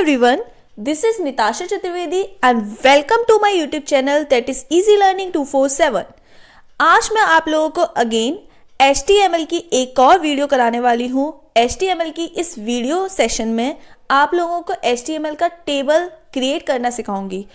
everyone, this is Nitasha Chaturvedi and welcome to my YouTube channel that is Easy Learning 247। आज मैं आप लोगों को अगेन HTML की एक और वीडियो कराने वाली हूँ। HTML की इस वीडियो सेशन में आप लोगों को HTML का टेबल क्रिएट करना सिखाऊंगी।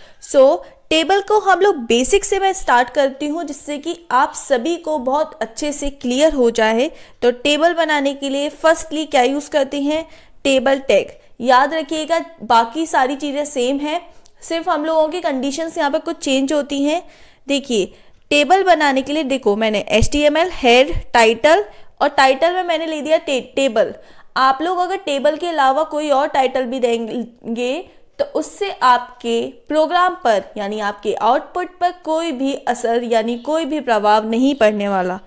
टेबल को हम लोग बेसिक से मैं स्टार्ट करती हूँ जिससे कि आप सभी को बहुत अच्छे से क्लियर हो जाए। तो टेबल बनाने के लिए फर्स्टली क्या यूज़ करते हैं, टेबल टैग। याद रखिएगा बाकी सारी चीज़ें सेम है, सिर्फ हम लोगों की कंडीशंस यहाँ पर कुछ चेंज होती हैं। देखिए टेबल बनाने के लिए देखो मैंने HTML हेड टाइटल और टाइटल में मैंने ले दिया टेबल। आप लोग अगर टेबल के अलावा कोई और टाइटल भी देंगे तो उससे आपके प्रोग्राम पर यानी आपके आउटपुट पर कोई भी असर यानी कोई भी प्रभाव नहीं पड़ने वाला।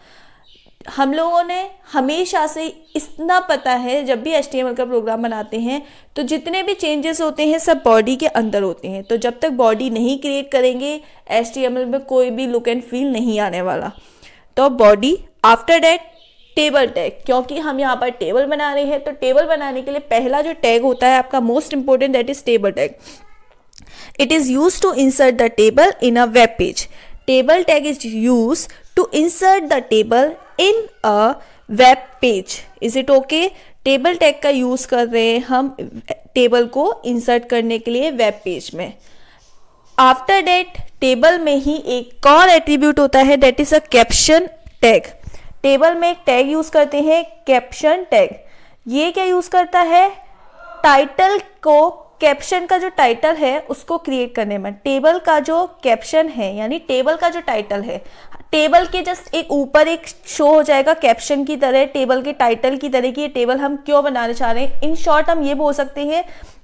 हम लोगों ने हमेशा से इतना पता है जब भी HTML का प्रोग्राम बनाते हैं तो जितने भी चेंजेस होते हैं सब बॉडी के अंदर होते हैं। तो जब तक बॉडी नहीं क्रिएट करेंगे HTML में कोई भी लुक एंड फील नहीं आने वाला। तो body, after that table tag, क्योंकि हम यहाँ पर टेबल बना रहे हैं तो टेबल बनाने के लिए पहला जो टैग होता है आपका most important, that is table tag. It is used to insert the table in a web page. Table tag is used to insert the table in a web page. Is it okay? Table tag का use कर रहे हैं हम table को insert करने के लिए web page में। आफ्टर दैट टेबल में ही एक और एट्रीब्यूट होता है, that is a caption tag. Table में एक टैग यूज करते हैं कैप्शन टैग। ये क्या यूज करता है, टाइटल को, कैप्शन का जो टाइटल है उसको क्रिएट करने में। टेबल का जो कैप्शन है यानी टेबल का जो टाइटल है, टेबल के जस्ट एक ऊपर एक शो हो जाएगा कैप्शन की तरह, टेबल के टाइटल की तरह की। ये टेबल हम क्यों बनाना चाह रहे हैं, इन शॉर्ट हम ये बोल सकते हैं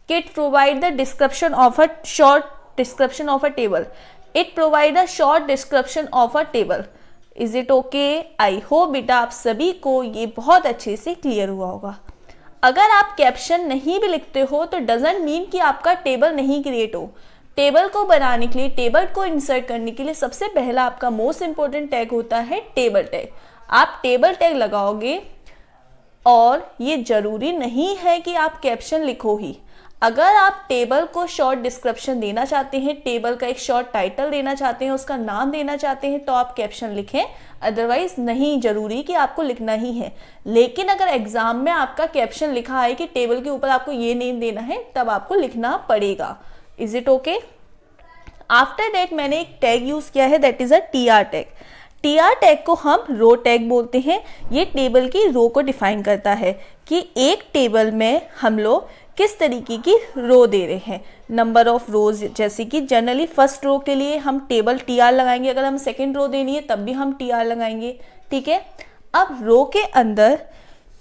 कि it provide the description of a short description of a table. It provide a short description of a table. Is it okay? I hope बेटा आप सभी को ये बहुत अच्छे से क्लियर हुआ होगा। अगर आप कैप्शन नहीं भी लिखते हो तो डजंट मीन कि आपका टेबल नहीं क्रिएट हो। टेबल को बनाने के लिए, टेबल को इंसर्ट करने के लिए सबसे पहला आपका मोस्ट इंपॉर्टेंट टैग होता है टेबल टैग। आप टेबल टैग लगाओगे और ये जरूरी नहीं है कि आप कैप्शन लिखो ही। अगर आप टेबल को शॉर्ट डिस्क्रिप्शन देना चाहते हैं, टेबल का एक शॉर्ट टाइटल देना चाहते हैं, उसका नाम देना चाहते हैं तो आप कैप्शन लिखें, अदरवाइज नहीं जरूरी कि आपको लिखना ही है। लेकिन अगर एग्जाम में आपका कैप्शन लिखा है कि टेबल के ऊपर आपको ये नेम देना है तब आपको लिखना पड़ेगा। Is it okay? After that मैंने एक टैग यूज किया है, that is a TR tag. TR tag को हम रो टैग बोलते हैं। ये टेबल की रो को डिफाइन करता है कि एक टेबल में हम लोग किस तरीके की रो दे रहे हैं, नंबर ऑफ रोज। जैसे कि जनरली फर्स्ट रो के लिए हम टेबल TR लगाएंगे, अगर हम सेकंड रो देनी है तब भी हम TR लगाएंगे। ठीक है, अब रो के अंदर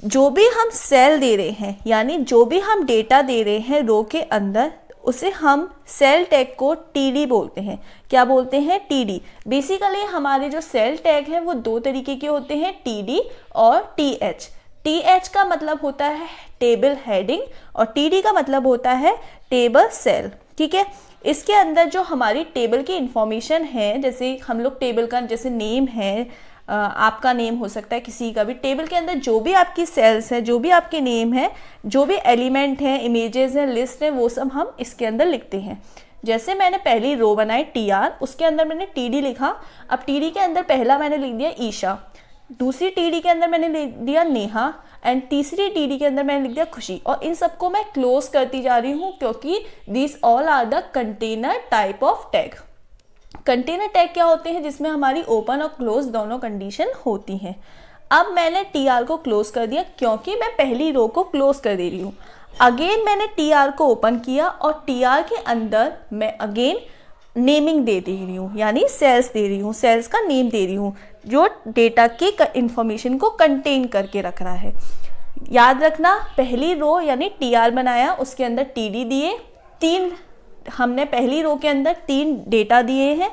जो भी हम सेल दे रहे हैं यानी जो भी हम डेटा दे रहे हैं रो के अंदर, उसे हम सेल टैग को TD बोलते हैं। क्या बोलते हैं? TD। बेसिकली हमारे जो सेल टैग हैं वो दो तरीके के होते हैं, TD और TH। TH का मतलब होता है टेबल हेडिंग और TD का मतलब होता है टेबल सेल। ठीक है, इसके अंदर जो हमारी टेबल की इंफॉर्मेशन है, जैसे हम लोग टेबल का जैसे नेम है, आपका नेम हो सकता है किसी का भी, टेबल के अंदर जो भी आपकी सेल्स है, जो भी आपके नेम है, जो भी एलिमेंट हैं, इमेजेस हैं, लिस्ट है, वो सब हम इसके अंदर लिखते हैं। जैसे मैंने पहली रो बनाई TR, उसके अंदर मैंने TD लिखा। अब TD के अंदर पहला मैंने लिख दिया ईशा, दूसरी TD के अंदर मैंने लिख दिया नेहा एंड तीसरी TD के अंदर मैंने लिख दिया खुशी। और इन सबको मैं क्लोज करती जा रही हूँ क्योंकि this all are the container type of tag. Container tag क्या होते हैं, जिसमें हमारी ओपन और क्लोज दोनों कंडीशन होती हैं। अब मैंने TR को क्लोज कर दिया क्योंकि मैं पहली रो को क्लोज कर दे रही हूँ। अगेन मैंने TR को ओपन किया और TR के अंदर मैं अगेन नेमिंग दे रही हूँ यानी सेल्स दे रही हूँ, सेल्स का नेम दे रही हूँ जो डेटा के इंफॉर्मेशन को कंटेन करके रख रहा है। याद रखना, पहली रो यानी TR बनाया, उसके अंदर TD दिए, तीन हमने पहली रो के अंदर 3 डेटा दिए हैं।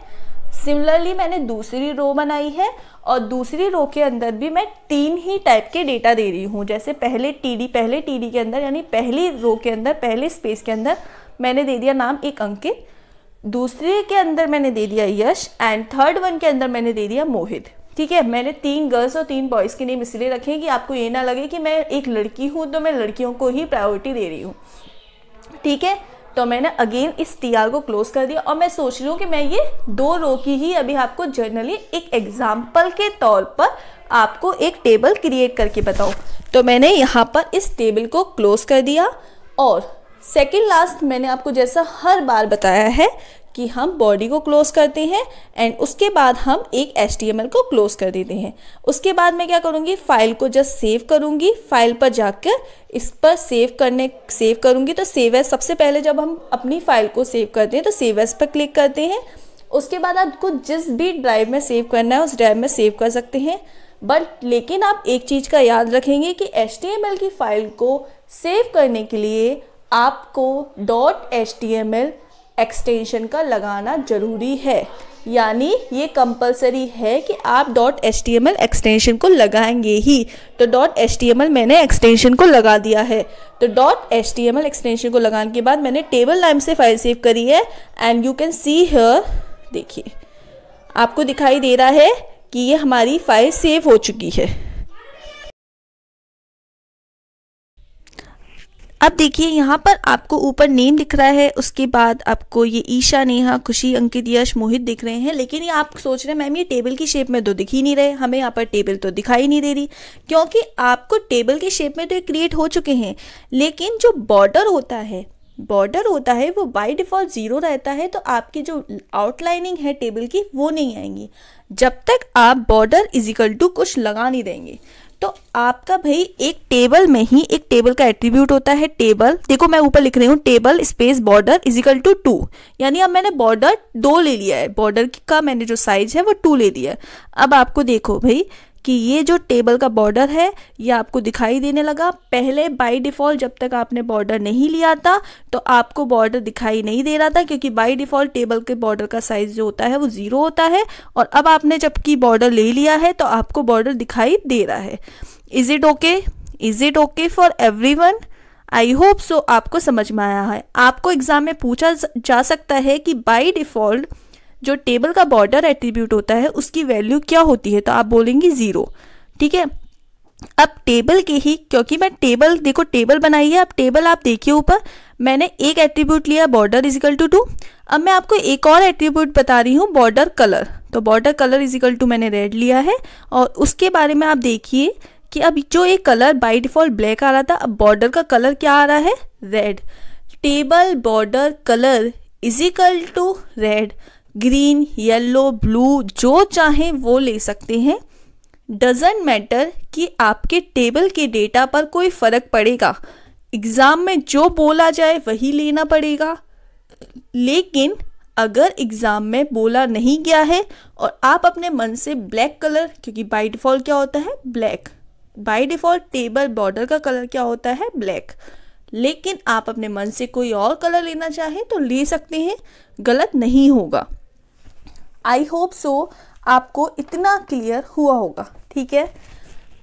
सिमिलरली मैंने दूसरी रो बनाई है और दूसरी रो के अंदर भी मैं 3 ही टाइप के डेटा दे रही हूँ। जैसे पहले TD के अंदर यानी पहली रो के अंदर पहले स्पेस के अंदर मैंने दे दिया नाम एक अंकित, दूसरे के अंदर मैंने दे दिया यश एंड थर्ड वन के अंदर मैंने दे दिया मोहित। ठीक है, मैंने 3 गर्ल्स और 3 बॉयज़ के नेम इसलिए रखे कि आपको ये ना लगे कि मैं एक लड़की हूँ तो मैं लड़कियों को ही प्रायोरिटी दे रही हूँ। ठीक है, तो मैंने अगेन इस TR को क्लोज कर दिया और मैं सोच रही हूँ कि मैं ये 2 रो की ही अभी आपको जनरली एक एग्जाम्पल के तौर पर आपको एक टेबल क्रिएट करके बताऊँ। तो मैंने यहाँ पर इस टेबल को क्लोज कर दिया और सेकेंड लास्ट मैंने आपको जैसा हर बार बताया है कि हम बॉडी को क्लोज करते हैं एंड उसके बाद हम एक HTML को क्लोज कर देते हैं। उसके बाद मैं क्या करूँगी, फाइल को जस्ट सेव करूँगी, फाइल पर जाकर इस पर सेव करूँगी। तो सेव एज, सबसे पहले जब हम अपनी फाइल को सेव करते हैं तो सेव एज पर क्लिक करते हैं। उसके बाद आपको जिस भी ड्राइव में सेव करना है उस ड्राइव में सेव कर सकते हैं। बट लेकिन आप एक चीज़ का याद रखेंगे कि HTML की फाइल को सेव करने के लिए आपको .html एक्सटेंशन का लगाना ज़रूरी है, यानी ये कंपलसरी है कि आप .html एक्सटेंशन को लगाएंगे ही। तो .html मैंने एक्सटेंशन को लगा दिया है। तो .html एक्सटेंशन को लगाने के बाद मैंने टेबल नाम से फाइल सेव करी है and you can see here, देखिए आपको दिखाई दे रहा है कि ये हमारी फाइल सेव हो चुकी है। अब देखिए यहाँ पर आपको ऊपर नेम दिख रहा है, उसके बाद आपको ये ईशा, नेहा, खुशी, अंकित, यश, मोहित दिख रहे हैं। लेकिन ये आप सोच रहे हैं मैम ये टेबल की शेप में तो दिख ही नहीं रहे, हमें यहाँ पर टेबल तो दिखाई नहीं दे रही, क्योंकि आपको टेबल की शेप में तो ये क्रिएट हो चुके हैं। लेकिन जो बॉर्डर होता है वो बाय डिफ़ॉल्ट 0 रहता है। तो आपकी जो आउटलाइनिंग है टेबल की वो नहीं आएंगी जब तक आप बॉर्डर इजिकल टू कुछ लगा नहीं देंगे। तो आपका भाई एक टेबल में ही एक टेबल का एट्रीब्यूट होता है टेबल। देखो मैं ऊपर लिख रही हूँ table space border is equal to 2, यानी अब मैंने बॉर्डर 2 ले लिया है, बॉर्डर का मैंने जो साइज है वो 2 ले दिया है। अब आपको देखो भाई कि ये जो टेबल का बॉर्डर है ये आपको दिखाई देने लगा। पहले बाय डिफ़ॉल्ट जब तक आपने बॉर्डर नहीं लिया था तो आपको बॉर्डर दिखाई नहीं दे रहा था, क्योंकि बाय डिफ़ॉल्ट टेबल के बॉर्डर का साइज़ जो होता है वो 0 होता है। और अब आपने जबकि बॉर्डर ले लिया है तो आपको बॉर्डर दिखाई दे रहा है। Is it okay for everyone? I hope so आपको समझ में आया है। आपको एग्जाम में पूछा जा सकता है कि बाय डिफ़ॉल्ट जो टेबल का बॉर्डर एट्रीब्यूट होता है उसकी वैल्यू क्या होती है, तो आप बोलेंगे 0। ठीक है, अब टेबल के ही, क्योंकि मैं टेबल, देखो टेबल बनाई है, अब टेबल आप देखिए ऊपर मैंने एक एट्रीब्यूट लिया बॉर्डर इजिकल टू 2। अब मैं आपको एक और एट्रीब्यूट बता रही हूँ बॉर्डर कलर। तो बॉर्डर कलर इजिकल टू मैंने रेड लिया है और उसके बारे में आप देखिए कि अब जो एक कलर बाय डिफ़ॉल्ट ब्लैक आ रहा था, अब बॉर्डर का कलर क्या आ रहा है, red. Table border colour is equal to red, green, yellow, blue, जो चाहें वो ले सकते हैं। डजेंट मैटर कि आपके टेबल के डेटा पर कोई फ़र्क पड़ेगा, एग्ज़ाम में जो बोला जाए वही लेना पड़ेगा। लेकिन अगर एग्ज़ाम में बोला नहीं गया है और आप अपने मन से ब्लैक कलर, क्योंकि बाय डिफ़ॉल्ट क्या होता है, black, by default table border का कलर क्या होता है, ब्लैक, लेकिन आप अपने मन से कोई और कलर लेना चाहें तो ले सकते हैं, गलत नहीं होगा। आई होप सो आपको इतना क्लियर हुआ होगा। ठीक है,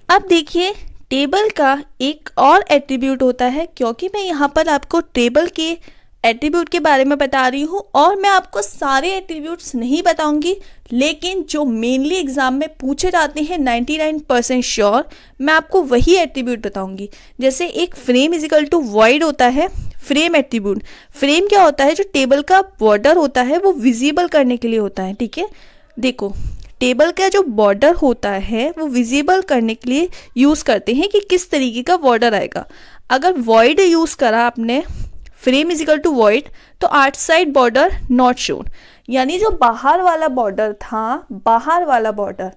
अब देखिए टेबल का एक और एट्रीब्यूट होता है, क्योंकि मैं यहाँ पर आपको टेबल के एट्रीब्यूट के बारे में बता रही हूँ और मैं आपको सारे एट्रीब्यूट्स नहीं बताऊंगी, लेकिन जो मेनली एग्जाम में पूछे जाते हैं 99% श्योर मैं आपको वही एट्रीब्यूट बताऊंगी। जैसे एक फ्रेम इजिकल टू वॉइड होता है, फ्रेम एट्रीब्यूट। फ्रेम क्या होता है, जो टेबल का बॉर्डर होता है वो विजिबल करने के लिए होता है। ठीक है, देखो टेबल का जो बॉर्डर होता है वो विजिबल करने के लिए यूज़ करते हैं कि किस तरीके का बॉर्डर आएगा। अगर वॉइड यूज़ करा आपने फ्रेम इजिकल टू वॉइड तो आउटसाइड बॉर्डर नॉट शोन, यानी जो बाहर वाला बॉर्डर था, बाहर वाला बॉर्डर,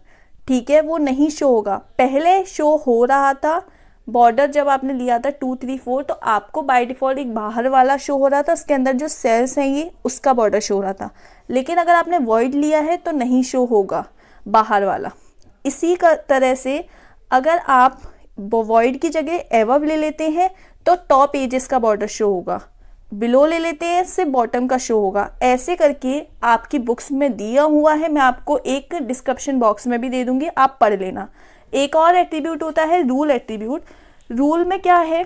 ठीक है, वो नहीं शो होगा। पहले शो हो रहा था बॉर्डर जब आपने लिया था 2, 3, 4, तो आपको बाय डिफ़ॉल्ट एक बाहर वाला शो हो रहा था, उसके अंदर जो सेल्स हैं ये उसका बॉर्डर शो हो रहा था। लेकिन अगर आपने वॉइड लिया है तो नहीं शो होगा बाहर वाला। इसी का तरह से अगर आप वॉइड की जगह एवब ले लेते हैं तो टॉप एजेस का बॉर्डर शो होगा, बिलो ले लेते हैं सिर्फ बॉटम का शो होगा। ऐसे करके आपकी बुक्स में दिया हुआ है, मैं आपको एक डिस्क्रिप्शन बॉक्स में भी दे दूंगी, आप पढ़ लेना। एक और एट्रीब्यूट होता है रूल एट्रीब्यूट। रूल में क्या है,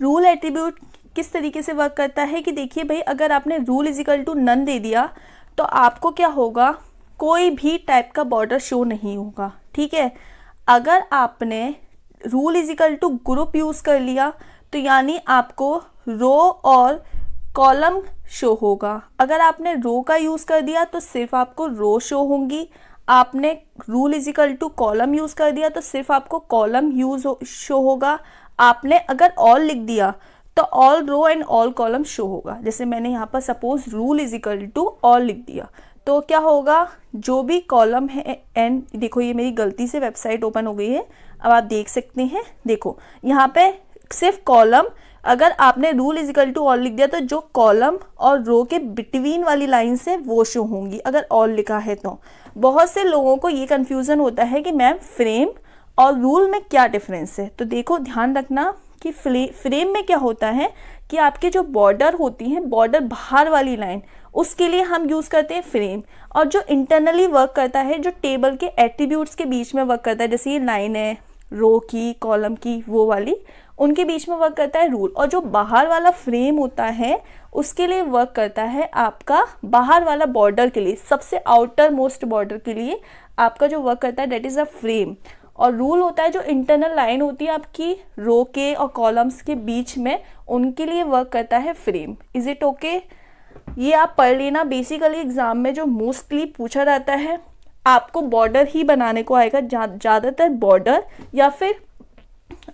रूल एट्रीब्यूट किस तरीके से वर्क करता है कि देखिए भाई अगर आपने रूल इजिकल टू नन दे दिया तो आपको क्या होगा, कोई भी टाइप का बॉर्डर शो नहीं होगा। ठीक है, अगर आपने rule is equal to group use कर लिया तो यानी आपको रो और कॉलम शो होगा। अगर आपने रो का यूज़ कर दिया तो सिर्फ आपको रो शो होंगी, आपने rule is equal to column use कर दिया तो सिर्फ आपको कॉलम शो होगा, आपने अगर ऑल लिख दिया तो all row and all column show होगा। जैसे मैंने यहाँ पर suppose rule is equal to all लिख दिया तो क्या होगा, जो भी कॉलम है एंड देखो ये मेरी गलती से वेबसाइट ओपन हो गई है, अब आप देख सकते हैं, देखो यहाँ पे सिर्फ कॉलम, अगर आपने rule is equal to all लिख दिया तो जो कॉलम और रो के बिटवीन वाली लाइन्स है वो शो होंगी अगर ऑल लिखा है तो। बहुत से लोगों को ये कंफ्यूजन होता है कि मैम फ्रेम और रूल में क्या डिफरेंस है। तो देखो ध्यान रखना कि फ्रेम में क्या होता है कि आपके जो बॉर्डर होती हैं, बॉर्डर बाहर वाली लाइन, उसके लिए हम यूज़ करते हैं फ्रेम, और जो इंटरनली वर्क करता है, जो टेबल के एट्रीब्यूट्स के बीच में वर्क करता है, जैसे ये लाइन है रो की कॉलम की वो वाली, उनके बीच में वर्क करता है रूल। और जो बाहर वाला फ्रेम होता है उसके लिए वर्क करता है आपका बाहर वाला बॉर्डर के लिए, सबसे आउटर मोस्ट बॉर्डर के लिए आपका जो वर्क करता है दैट इज़ अ फ्रेम। और रूल होता है जो इंटरनल लाइन होती है आपकी रो के और कॉलम्स के बीच में, उनके लिए वर्क करता है फ्रेम। Is it okay? ये आप पढ़ लेना, बेसिकली एग्जाम में जो मोस्टली पूछा जाता है आपको बॉर्डर ही बनाने को आएगा, ज़्यादातर बॉर्डर, या फिर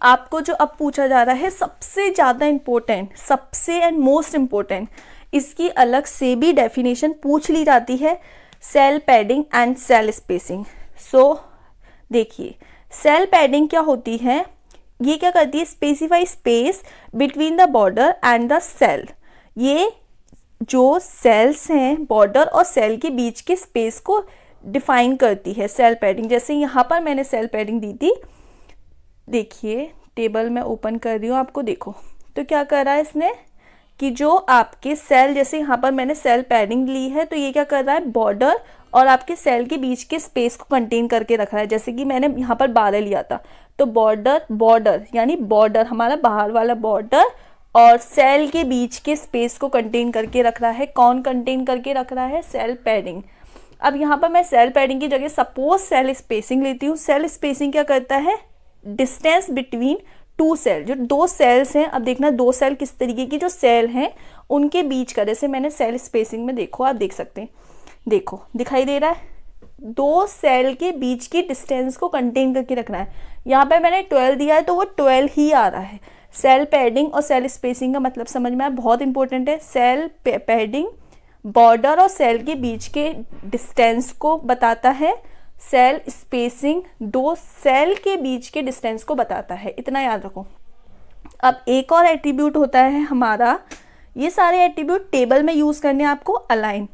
आपको जो अब पूछा जा रहा है सबसे ज़्यादा इम्पोर्टेंट, सबसे एंड मोस्ट इम्पोर्टेंट, इसकी अलग से भी डेफिनेशन पूछ ली जाती है, cell padding and cell spacing. So देखिए सेल पैडिंग क्या होती है, ये क्या करती है, specify space between the border and the cell. ये जो सेल्स हैं बॉर्डर और सेल के बीच के स्पेस को डिफाइन करती है सेल पैडिंग। जैसे यहाँ पर मैंने सेल पैडिंग दी थी, देखिए टेबल में ओपन कर रही हूँ आपको, देखो तो क्या कर रहा है इसने कि जो आपके सेल, जैसे यहाँ पर मैंने सेल पैडिंग ली है तो ये क्या कर रहा है, बॉर्डर और आपके सेल के बीच के स्पेस को कंटेन करके रख रहा है। जैसे कि मैंने यहाँ पर 12 लिया था तो बॉर्डर यानी बॉर्डर हमारा बाहर वाला बॉर्डर और सेल के बीच के स्पेस को कंटेन करके रख रहा है। कौन कंटेन करके रख रहा है, सेल पैडिंग। अब यहाँ पर मैं सेल पैडिंग की जगह सपोज सेल स्पेसिंग लेती हूँ। सेल स्पेसिंग क्या करता है, डिस्टेंस बिटवीन टू सेल, जो दो सेल्स हैं, अब देखना दो सेल किस तरीके की जो सेल हैं उनके बीच का, जैसे मैंने सेल स्पेसिंग में देखो आप देख सकते हैं, देखो दिखाई दे रहा है, दो सेल के बीच की डिस्टेंस को कंटेन करके रखना है। यहाँ पे मैंने 12 दिया है तो वो 12 ही आ रहा है। सेल पैडिंग और सेल स्पेसिंग का मतलब समझ में आया, बहुत इंपॉर्टेंट है। सेल पैडिंग बॉर्डर और सेल के बीच के डिस्टेंस को बताता है, सेल स्पेसिंग दो सेल के बीच के डिस्टेंस को बताता है, इतना याद रखो। अब एक और एट्रीब्यूट होता है हमारा, ये सारे एट्रीब्यूट टेबल में यूज करने आपको, अलाइन।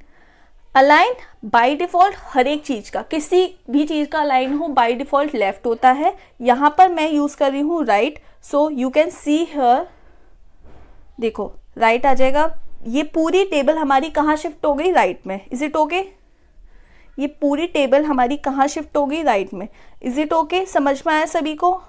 अलाइन बाय डिफॉल्ट हर एक चीज का, किसी भी चीज का अलाइन हो बाय डिफॉल्ट लेफ्ट होता है। यहाँ पर मैं यूज कर रही हूँ right, so you can see here, देखो राइट आ जाएगा। ये पूरी टेबल हमारी कहाँ शिफ्ट हो गई, राइट में। Is it okay? ये पूरी टेबल हमारी कहाँ शिफ्ट हो गई, राइट में। Is it okay? समझ में आया सभी को?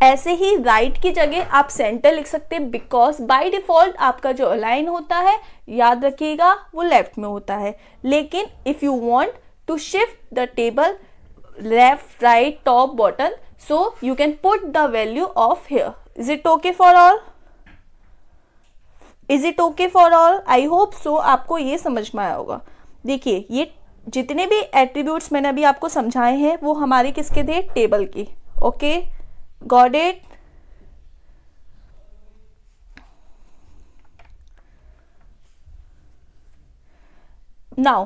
ऐसे ही राइट की जगह आप सेंटर लिख सकते हैं, बिकॉज बाय डिफॉल्ट आपका जो अलाइन होता है याद रखिएगा वो लेफ्ट में होता है। लेकिन if you want to shift the table left right top bottom, so you can put the value of here. Is it okay for all? Is it okay for all? I hope so आपको ये समझ में आया होगा। देखिए ये जितने भी एट्रीब्यूट्स मैंने अभी आपको समझाए हैं वो हमारे किसके थे, टेबल के। Okay, got it? Now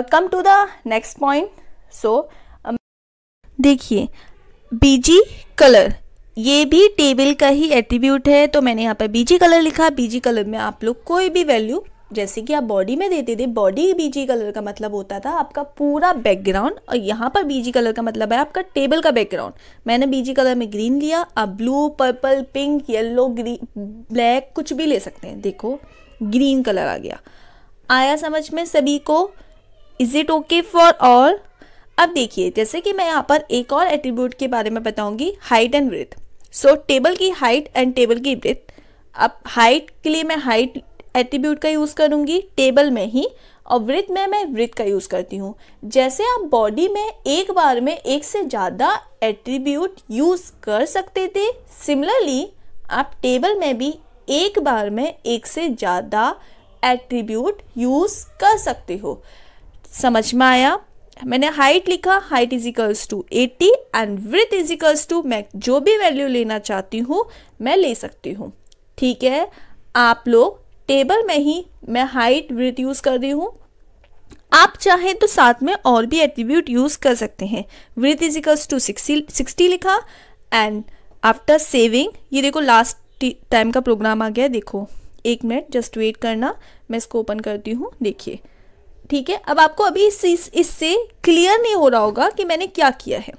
come to the next point. So देखिए बीजी कलर, ये भी टेबल का ही एट्रीब्यूट है, तो मैंने यहाँ पर बीजी कलर लिखा। बीजी कलर में आप लोग कोई भी वैल्यू, जैसे कि आप बॉडी में देते थे, बॉडी बीजी कलर का मतलब होता था आपका पूरा बैकग्राउंड, और यहाँ पर बीजी कलर का मतलब है आपका टेबल का बैकग्राउंड। मैंने बीजी कलर में ग्रीन लिया, आप blue, purple, pink, yellow, green, black कुछ भी ले सकते हैं। देखो ग्रीन कलर आ गया, आया समझ में सभी को? Is it okay for all? अब देखिए जैसे कि मैं यहाँ पर एक और एट्रीब्यूट के बारे में बताऊंगी, height and breadth. So table की हाइट एंड टेबल की ब्रेथ। अब हाइट के लिए मैं हाइट एट्रीब्यूट का यूज़ करूंगी टेबल में ही, और वृत्त में मैं वृत्त का यूज़ करती हूँ। जैसे आप बॉडी में एक बार में एक से ज़्यादा एट्रीब्यूट यूज़ कर सकते थे, सिमिलरली आप टेबल में भी एक बार में एक से ज़्यादा एट्रीब्यूट यूज़ कर सकते हो। समझ में आया? मैंने हाइट लिखा, height is equals to 80 and width is equals to, मैं जो भी वैल्यू लेना चाहती हूँ मैं ले सकती हूँ। ठीक है, आप लोग टेबल में ही मैं हाइट विड्थ यूज़ कर रही हूँ, आप चाहें तो साथ में और भी एट्रीब्यूट यूज़ कर सकते हैं। विड्थ इज इक्वल्स टू 60 लिखा एंड आफ्टर सेविंग, ये देखो लास्ट टाइम का प्रोग्राम आ गया, देखो 1 मिनट जस्ट वेट करना, मैं इसको ओपन करती हूँ, देखिए। ठीक है, अब आपको अभी इससे क्लियर नहीं हो रहा होगा कि मैंने क्या किया है।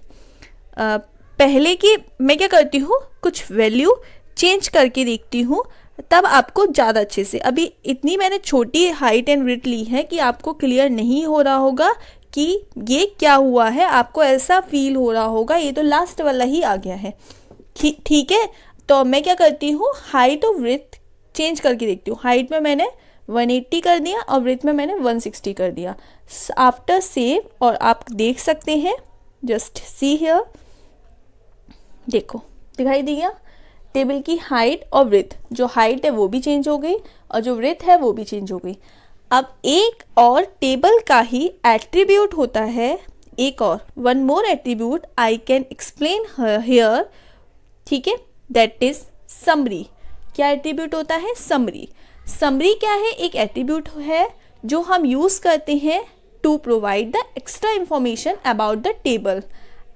पहले कि मैं क्या करती हूँ, कुछ वैल्यू चेंज करके देखती हूँ, तब आपको ज़्यादा अच्छे से, अभी इतनी मैंने छोटी हाइट एंड विड्थ ली है कि आपको क्लियर नहीं हो रहा होगा कि ये क्या हुआ है, आपको ऐसा फील हो रहा होगा ये तो लास्ट वाला ही आ गया है। ठीक है, तो मैं क्या करती हूँ, हाइट और विड्थ चेंज करके देखती हूँ। हाइट में मैंने 180 कर दिया और विड्थ में मैंने 160 कर दिया। आफ्टर सेव, और आप देख सकते हैं, जस्ट सी हियर, देखो दिखाई दिया टेबल की हाइट और विड्थ, जो हाइट है वो भी चेंज हो गई और जो विड्थ है वो भी चेंज हो गई। अब एक और टेबल का ही एट्रीब्यूट होता है, एक और one more attribute I can explain here. ठीक है, दैट इज समरी। क्या एट्रीब्यूट होता है? समरी। समरी क्या है? एक एट्रीब्यूट है जो हम यूज़ करते हैं to provide the extra information about the table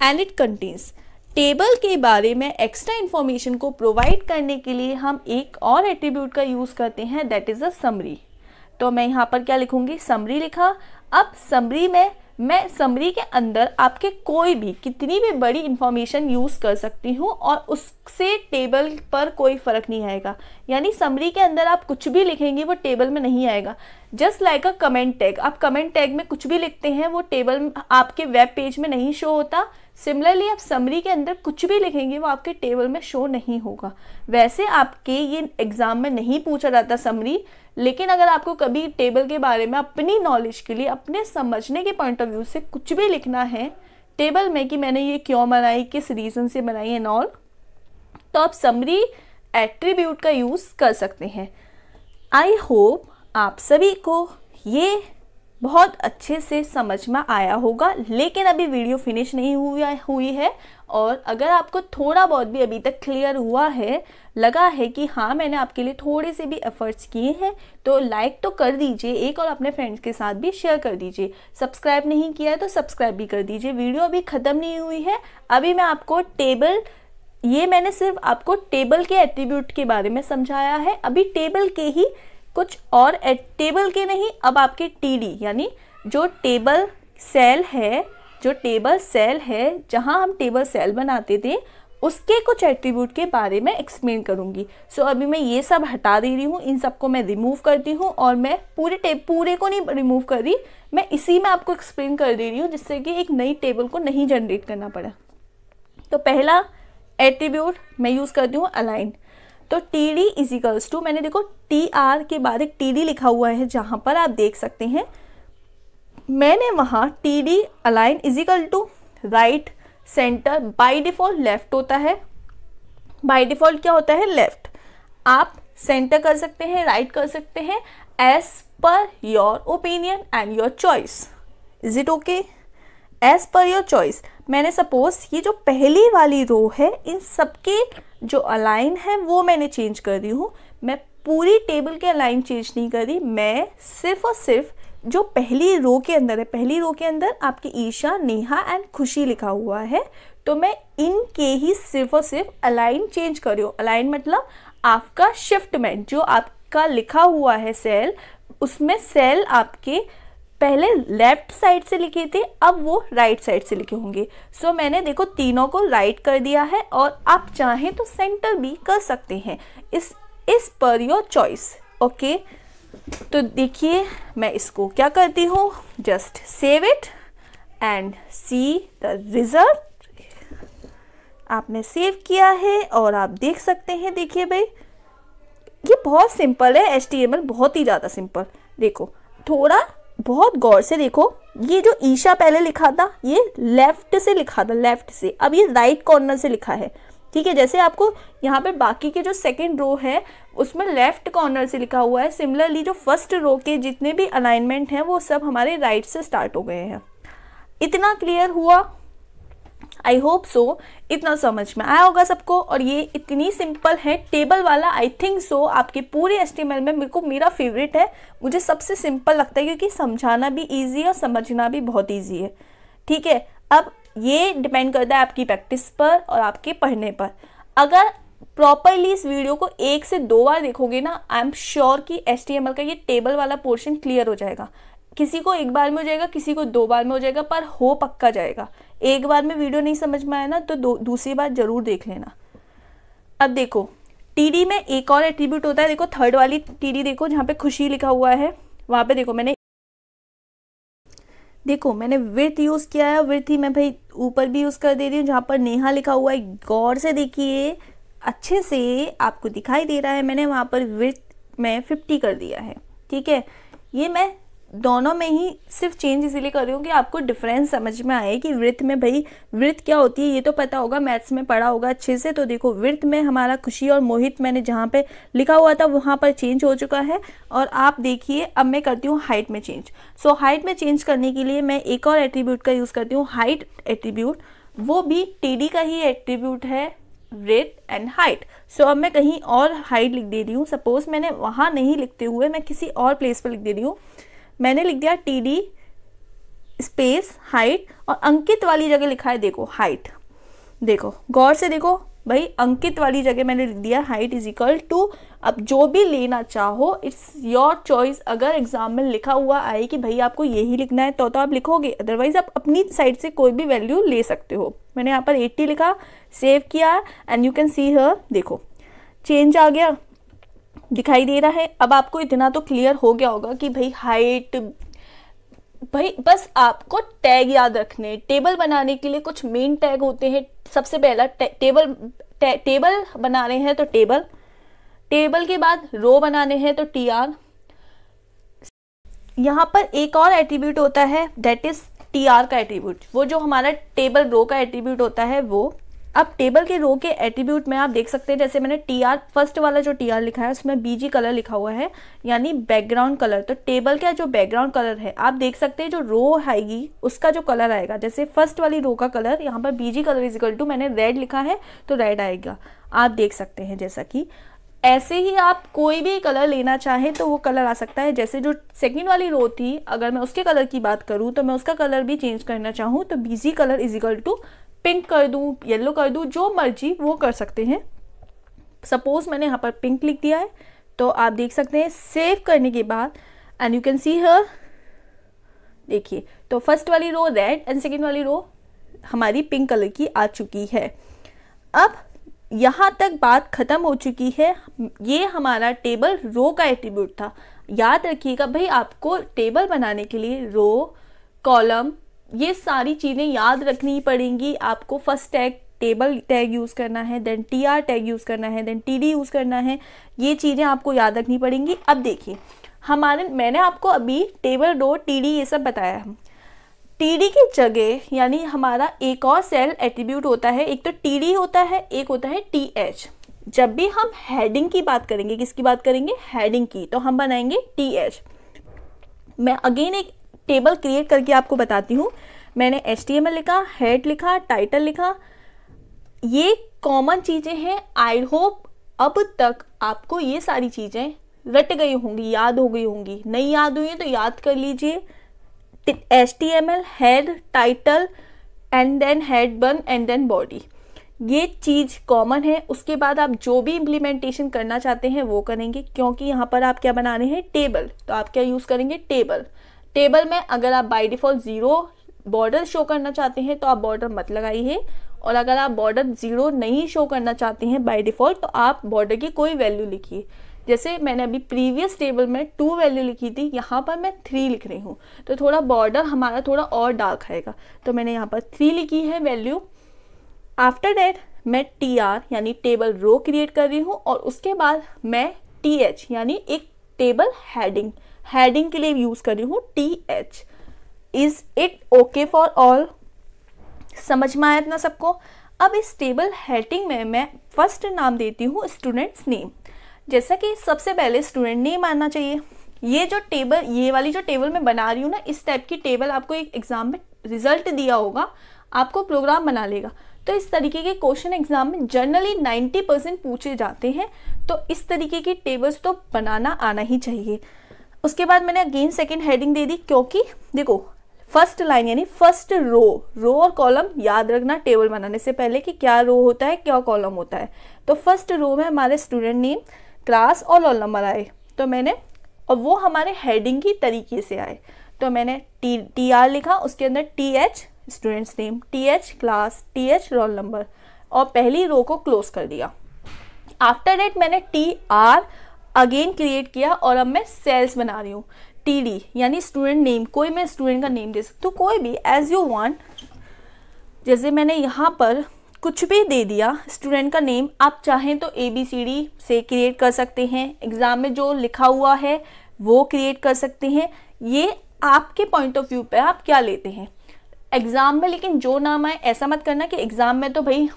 and it contains. Table के बारे में एक्स्ट्रा इंफॉर्मेशन को प्रोवाइड करने के लिए हम एक और एट्रीब्यूट का यूज़ करते हैं, दैट इज़ अ समरी। तो मैं यहाँ पर क्या लिखूँगी? समरी लिखा। अब समरी में मैं समरी के अंदर आपके कोई भी कितनी भी बड़ी इंफॉर्मेशन यूज़ कर सकती हूँ और उससे टेबल पर कोई फ़र्क नहीं आएगा। यानी समरी के अंदर आप कुछ भी लिखेंगे वो टेबल में नहीं आएगा। Just like a comment tag, आप कमेंट टैग में कुछ भी लिखते हैं वो टेबल आपके वेब पेज में नहीं शो होता। सिमिलरली आप समरी के अंदर कुछ भी लिखेंगे वो आपके टेबल में शो नहीं होगा। वैसे आपके ये एग्ज़ाम में नहीं पूछा जाता समरी, लेकिन अगर आपको कभी टेबल के बारे में अपनी नॉलेज के लिए, अपने समझने के पॉइंट ऑफ व्यू से कुछ भी लिखना है टेबल में कि मैंने ये क्यों बनाई, किस रीज़न से बनाई एंड ऑल, तो आप समरी एट्रीब्यूट का यूज़ कर सकते हैं। आई होप आप सभी को ये बहुत अच्छे से समझ में आया होगा, लेकिन अभी वीडियो फिनिश नहीं हुई है और अगर आपको थोड़ा बहुत भी अभी तक क्लियर हुआ है, लगा है कि हाँ मैंने आपके लिए थोड़े से भी एफर्ट्स किए हैं, तो लाइक तो कर दीजिए एक और अपने फ्रेंड्स के साथ भी शेयर कर दीजिए। सब्सक्राइब नहीं किया है तो सब्सक्राइब भी कर दीजिए। वीडियो अभी ख़त्म नहीं हुई है, अभी मैं आपको ये मैंने सिर्फ आपको टेबल के एट्रीब्यूट के बारे में समझाया है। अभी टेबल के ही कुछ और टेबल के नहीं, अब आपके टीडी यानी जो टेबल सेल है जहां हम टेबल सेल बनाते थे उसके कुछ एट्रीब्यूट के बारे में एक्सप्लेन करूंगी। सो अभी मैं ये सब हटा दे रही हूँ, इन सबको मैं रिमूव करती हूँ और मैं पूरे को नहीं रिमूव कर रही, मैं इसी में आपको एक्सप्लेन कर दे रही हूँ जिससे कि एक नई टेबल को नहीं जनरेट करना पड़ा। तो पहला एट्रीब्यूट मैं यूज़ करती हूँ अलाइन। तो T D is equals to, मैंने देखो टी आर के बाद एक टी डी लिखा हुआ है जहाँ पर आप देख सकते हैं, मैंने वहाँ T D align is equal to right centre, by default left होता है। बाय डिफ़ॉल्ट क्या होता है? लेफ्ट। आप सेंटर कर सकते हैं, राइट कर सकते हैं, as per your opinion and your choice. Is it okay? As per your choice. मैंने सपोज ये जो पहली वाली रो है इन सबके जो अलाइन है वो मैंने चेंज कर रही हूँ। मैं पूरी टेबल के अलाइन चेंज नहीं कर रही, मैं सिर्फ और सिर्फ जो पहली रो के अंदर है, पहली रो के अंदर आपकी ईशा, नेहा एंड खुशी लिखा हुआ है, तो मैं इनके ही सिर्फ और सिर्फ अलाइन चेंज कर रही हूँ। अलाइन मतलब आपका शिफ्टमेंट, जो आपका लिखा हुआ है सेल, उसमें सेल आपके पहले लेफ्ट साइड से लिखे थे, अब वो राइट साइड से लिखे होंगे। सो मैंने देखो तीनों को राइट कर दिया है और आप चाहें तो सेंटर भी कर सकते हैं, इस पर योर चॉइस। ओके, तो देखिए मैं इसको क्या करती हूँ, just save it and see the result. आपने सेव किया है और आप देख सकते हैं, देखिए भाई ये बहुत सिंपल है, HTML बहुत ही ज़्यादा सिंपल। देखो थोड़ा बहुत गौर से देखो, ये जो ईशा पहले लिखा था ये लेफ्ट से लिखा था, लेफ्ट से, अब ये राइट कॉर्नर से लिखा है, ठीक है। जैसे आपको यहाँ पे बाकी के जो सेकंड रो है उसमें लेफ्ट कॉर्नर से लिखा हुआ है, सिमिलरली जो फर्स्ट रो के जितने भी अलाइनमेंट हैं वो सब हमारे राइट से स्टार्ट हो गए हैं। इतना क्लियर हुआ? आई होप सो इतना समझ में आया होगा सबको। और ये इतनी सिंपल है टेबल वाला, आई थिंक सो आपके पूरे HTML में मेरे को मेरा फेवरेट है, मुझे सबसे सिंपल लगता है क्योंकि समझाना भी ईजी है और समझना भी बहुत ईजी है, ठीक है। अब ये डिपेंड करता है आपकी प्रैक्टिस पर और आपके पढ़ने पर। अगर प्रॉपरली इस वीडियो को 1 से 2 बार देखोगे ना, आई एम श्योर कि HTML का ये टेबल वाला पोर्शन क्लियर हो जाएगा। किसी को 1 बार में हो जाएगा, किसी को 2 बार में हो जाएगा, पर हो पक्का जाएगा। 1 बार में वीडियो नहीं समझ में आया ना तो दूसरी बार जरूर देख लेना। अब देखो TD में एक और एट्रीब्यूट होता है, देखो थर्ड वाली TD देखो जहाँ पे खुशी लिखा हुआ है, वहाँ पे देखो मैंने विड्थ यूज़ किया है। विड्थ ही मैं भाई ऊपर भी यूज़ कर दे रही हूँ, जहाँ पर नेहा लिखा हुआ है गौर से देखिए, अच्छे से आपको दिखाई दे रहा है, मैंने वहाँ पर विड्थ में 50 कर दिया है, ठीक है। ये मैं दोनों में ही सिर्फ चेंज इसीलिए कर रही हूँ कि आपको डिफरेंस समझ में आए कि विड्थ में, भाई विड्थ क्या होती है ये तो पता होगा, मैथ्स में पढ़ा होगा अच्छे से। तो देखो विड्थ में हमारा खुशी और मोहित मैंने जहाँ पे लिखा हुआ था वहाँ पर चेंज हो चुका है। और आप देखिए अब मैं करती हूँ हाइट में चेंज। सो हाइट में चेंज करने के लिए मैं एक और एट्रीब्यूट का यूज़ करती हूँ, हाइट एट्रीब्यूट। वो भी TD का ही एट्रीब्यूट है, विड्थ एंड हाइट। सो अब मैं कहीं और हाइट लिख दे रही हूँ, सपोज मैंने वहाँ नहीं लिखते हुए मैं किसी और प्लेस पर लिख दे रही हूँ। मैंने लिख दिया TD स्पेस हाइट और अंकित वाली जगह लिखा है देखो हाइट, देखो गौर से देखो भाई, अंकित वाली जगह मैंने लिख दिया हाइट इज इक्वल टू, अब जो भी लेना चाहो इट्स योर चॉइस। अगर एग्जाम में लिखा हुआ आए कि भाई आपको यही लिखना है तो आप लिखोगे, अदरवाइज आप अपनी साइड से कोई भी वैल्यू ले सकते हो। मैंने यहाँ पर 80 लिखा, सेव किया and you can see here, देखो चेंज आ गया, दिखाई दे रहा है। अब आपको इतना तो क्लियर हो गया होगा कि भाई हाइट, भाई बस आपको टैग याद रखने। टेबल बनाने के लिए कुछ मेन टैग होते हैं। सबसे पहला टेबल बना रहे हैं तो टेबल के बाद रो बनाने हैं तो TR। यहाँ पर एक और एट्रीब्यूट होता है दैट इज TR का एट्रीब्यूट, वो जो हमारा टेबल रो का एट्रीब्यूट होता है वो। अब टेबल के रो के एट्रीब्यूट में आप देख सकते हैं, जैसे मैंने TR फर्स्ट वाला जो TR लिखा है उसमें BG कलर लिखा हुआ है, यानी बैकग्राउंड कलर। तो टेबल का जो बैकग्राउंड कलर है आप देख सकते हैं, जो रो आएगी उसका जो कलर आएगा, जैसे फर्स्ट वाली रो का कलर यहाँ पर BG colour is equal to, मैंने रेड लिखा है तो रेड आएगा, आप देख सकते हैं। जैसा कि ऐसे ही आप कोई भी कलर लेना चाहें तो वो कलर आ सकता है। जैसे जो सेकंड वाली रो थी, अगर मैं उसके कलर की बात करूँ तो मैं उसका कलर भी चेंज करना चाहूँ तो BG colour is equal to pink कर दूं, येलो कर दूं, जो मर्जी वो कर सकते हैं। सपोज मैंने यहाँ पर पिंक लिख दिया है तो आप देख सकते हैं। सेव करने के बाद and you can see here, देखिए तो फर्स्ट वाली रो रेड एंड सेकेंड वाली रो हमारी पिंक कलर की आ चुकी है। अब यहाँ तक बात खत्म हो चुकी है। ये हमारा टेबल रो का एट्रीब्यूट था। याद रखिएगा भाई, आपको टेबल बनाने के लिए रो, कॉलम, ये सारी चीज़ें याद रखनी पड़ेंगी। आपको first tag table tag use करना है, देन TR टैग यूज़ करना है, देन TD यूज़ करना है, ये चीज़ें आपको याद रखनी पड़ेंगी। अब देखिए मैंने आपको अभी टेबल, रो, TD ये सब बताया है। TD की जगह यानी हमारा एक और सेल एट्रीब्यूट होता है, एक तो TD होता है, एक होता है TH। जब भी हम हेडिंग की बात करेंगे, किसकी बात करेंगे, हेडिंग की, तो हम बनाएंगे TH। मैं अगेन एक टेबल क्रिएट करके आपको बताती हूँ। मैंने HTML लिखा, हेड लिखा, टाइटल लिखा, ये कॉमन चीज़ें हैं। आई होप अब तक आपको ये सारी चीज़ें रट गई होंगी, याद हो गई होंगी। नहीं याद हुई है तो याद कर लीजिए। HTML, head, title and then head one and then body, ये चीज़ कॉमन है। उसके बाद आप जो भी इम्प्लीमेंटेशन करना चाहते हैं वो करेंगे, क्योंकि यहाँ पर आप क्या बना रहे हैं, टेबल। तो आप क्या यूज़ करेंगे, टेबल। टेबल में अगर आप बाय डिफ़ॉल्ट 0 बॉर्डर शो करना चाहते हैं तो आप बॉर्डर मत लगाइए, और अगर आप बॉर्डर 0 नहीं शो करना चाहते हैं बाय डिफ़ॉल्ट तो आप बॉर्डर की कोई वैल्यू लिखिए। जैसे मैंने अभी प्रीवियस टेबल में 2 वैल्यू लिखी थी, यहाँ पर मैं 3 लिख रही हूँ, तो थोड़ा बॉर्डर हमारा थोड़ा और डार्क आएगा। तो मैंने यहाँ पर 3 लिखी है वैल्यू। आफ्टर दैट मैं TR यानी टेबल रो क्रिएट कर रही हूँ, और उसके बाद मैं TH यानी एक टेबल हेडिंग, हेडिंग के लिए यूज कर रही हूँ TH। Is it okay for all? समझ में आया इतना सबको? अब इस टेबल हेडिंग में मैं फर्स्ट नाम देती हूँ स्टूडेंट्स नेम। जैसा कि सबसे पहले स्टूडेंट नेम आना चाहिए। ये जो टेबल, ये वाली जो टेबल मैं बना रही हूँ ना, इस टाइप की टेबल आपको एक एग्जाम में रिजल्ट दिया होगा, आपको प्रोग्राम बना लेगा। तो इस तरीके के क्वेश्चन एग्जाम में जनरली 90% पूछे जाते हैं, तो इस तरीके की टेबल्स तो बनाना आना ही चाहिए। उसके बाद मैंने अगेन सेकंड हेडिंग दे दी, क्योंकि देखो फर्स्ट लाइन यानी फर्स्ट रो और कॉलम याद रखना टेबल बनाने से पहले कि क्या रो होता है क्या कॉलम होता है। तो फर्स्ट रो में हमारे स्टूडेंट नेम, क्लास और रोल नंबर आए, तो मैंने, और वो हमारे हेडिंग की तरीके से आए, तो मैंने TR लिखा, उसके अंदर TH students name, TH class, TH roll number, और पहली रो को क्लोज कर दिया। आफ्टर दैट मैंने TR अगेन क्रिएट किया और अब मैं सेल्स बना रही हूँ। TD यानी स्टूडेंट नेम, कोई मैं स्टूडेंट का नेम दे सकती हूँ, कोई भी एज यू वांट। जैसे मैंने यहाँ पर कुछ भी दे दिया स्टूडेंट का नेम, आप चाहें तो ABCD से क्रिएट कर सकते हैं, एग्जाम में जो लिखा हुआ है वो क्रिएट कर सकते हैं। ये आपके पॉइंट ऑफ व्यू पे आप क्या लेते हैं एग्जाम में। लेकिन जो नाम आए, ऐसा मत करना कि एग्जाम में तो भाई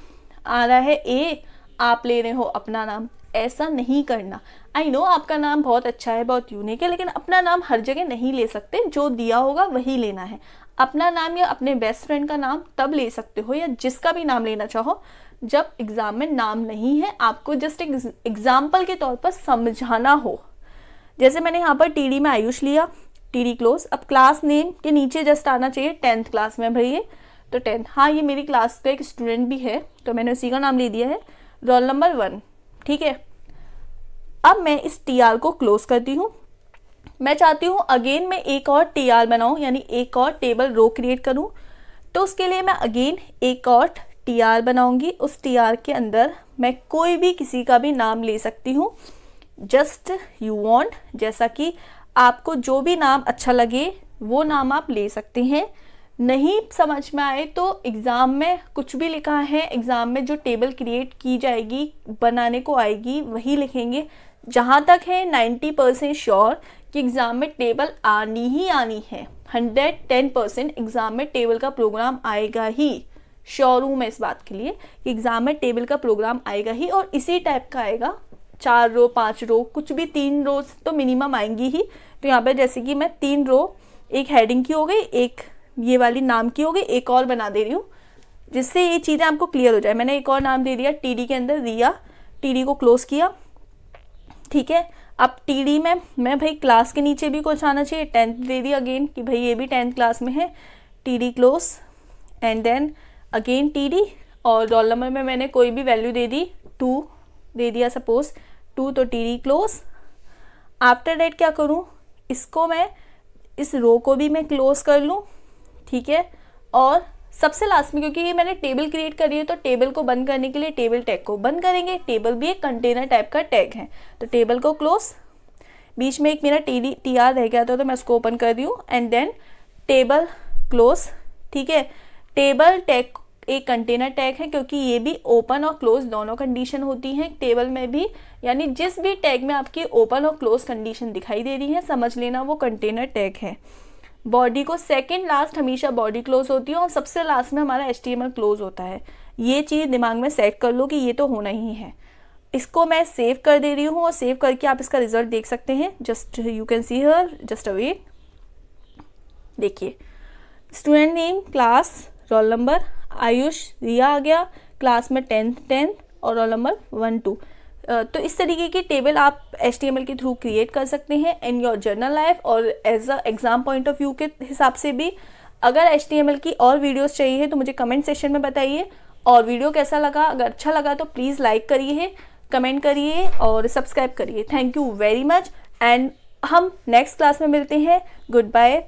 आ रहा है A, आप ले रहे हो अपना नाम, ऐसा नहीं करना। आई नो आपका नाम बहुत अच्छा है, बहुत यूनिक है, लेकिन अपना नाम हर जगह नहीं ले सकते, जो दिया होगा वही लेना है। अपना नाम या अपने बेस्ट फ्रेंड का नाम तब ले सकते हो, या जिसका भी नाम लेना चाहो, जब एग्जाम में नाम नहीं है, आपको जस्ट एक एग्जाम्पल के तौर पर समझाना हो। जैसे मैंने यहाँ पर TD में आयुष लिया, TD क्लोज। अब क्लास नेम के नीचे जस्ट आना चाहिए 10th क्लास में भैया, तो 10th, हाँ ये मेरी क्लास का एक स्टूडेंट भी है, तो मैंने उसी का नाम ले दिया है, रोल नंबर 1, ठीक है। अब मैं इस TR को क्लोज करती हूँ। मैं चाहती हूँ अगेन मैं एक और TR बनाऊँ, यानी एक और टेबल रो क्रिएट करूँ, तो उसके लिए मैं अगेन एक और TR बनाऊंगी। उस TR के अंदर मैं कोई भी किसी का भी नाम ले सकती हूँ, जस्ट यू वांट, जैसा कि आपको जो भी नाम अच्छा लगे वो नाम आप ले सकते हैं। नहीं समझ में आए तो एग्ज़ाम में कुछ भी लिखा है, एग्ज़ाम में जो टेबल क्रिएट की जाएगी, बनाने को आएगी, वही लिखेंगे। जहाँ तक है 90% श्योर कि एग्ज़ाम में टेबल आनी ही आनी है, 110% एग्ज़ाम में टेबल का प्रोग्राम आएगा ही। श्योर हूँ मैं इस बात के लिए कि एग्ज़ाम में टेबल का प्रोग्राम आएगा ही, और इसी टाइप का आएगा, 4 रो 5 रो, कुछ भी 3 रोज तो मिनिमम आएंगी ही। तो यहाँ पे जैसे कि मैं 3 रो, एक हेडिंग की हो गई, एक ये वाली नाम की हो गई, एक और बना दे रही हूँ जिससे ये चीज़ें आपको क्लियर हो जाए। मैंने एक और नाम दे दिया TD के अंदर, रिया, TD को क्लोज किया, ठीक है। अब TD में मैं भाई क्लास के नीचे भी कुछ आना चाहिए, 10th दे दिया अगेन कि भाई ये भी 10th क्लास में है, TD close, and then again TD, और रोल नंबर में मैंने कोई भी वैल्यू दे दी, 2 दे दिया सपोज 2, तो TD क्लोज। आफ्टर डेट क्या करूँ, इसको मैं, इस रो को भी मैं क्लोज कर लूँ, ठीक है। और सबसे लास्ट में, क्योंकि ये मैंने टेबल क्रिएट करी है, तो टेबल को बंद करने के लिए टेबल टैग को बंद करेंगे। टेबल भी एक कंटेनर टाइप का टैग है, तो टेबल को क्लोज। बीच में एक मेरा TR रह गया था, तो मैं उसको ओपन कर रही हूँ, एंड देन टेबल क्लोज, ठीक है। टेबल टैग एक कंटेनर टैग है, क्योंकि ये भी ओपन और क्लोज दोनों कंडीशन होती हैं टेबल में भी, यानी जिस भी टैग में आपकी ओपन और क्लोज कंडीशन दिखाई दे रही है, समझ लेना वो कंटेनर टैग है। बॉडी को सेकंड लास्ट हमेशा बॉडी क्लोज होती है, और सबसे लास्ट में हमारा HTML क्लोज होता है। ये चीज़ दिमाग में सेट कर लो कि ये तो होना ही है। इसको मैं सेव कर दे रही हूँ, और सेव करके आप इसका रिजल्ट देख सकते हैं। Just you can see here, just await, देखिए student name, class, roll number, Ayush, Riya आ गया, क्लास में 10th और रोल नंबर 1 2। तो इस तरीके की टेबल आप HTML के थ्रू क्रिएट कर सकते हैं इन योर जर्नल लाइफ, और as a exam point of view के हिसाब से भी। अगर HTML की और वीडियोस चाहिए तो मुझे कमेंट सेक्शन में बताइए, और वीडियो कैसा लगा, अगर अच्छा लगा तो प्लीज़ लाइक करिए, कमेंट करिए और सब्सक्राइब करिए। Thank you very much, and हम नेक्स्ट क्लास में मिलते हैं। Good bye.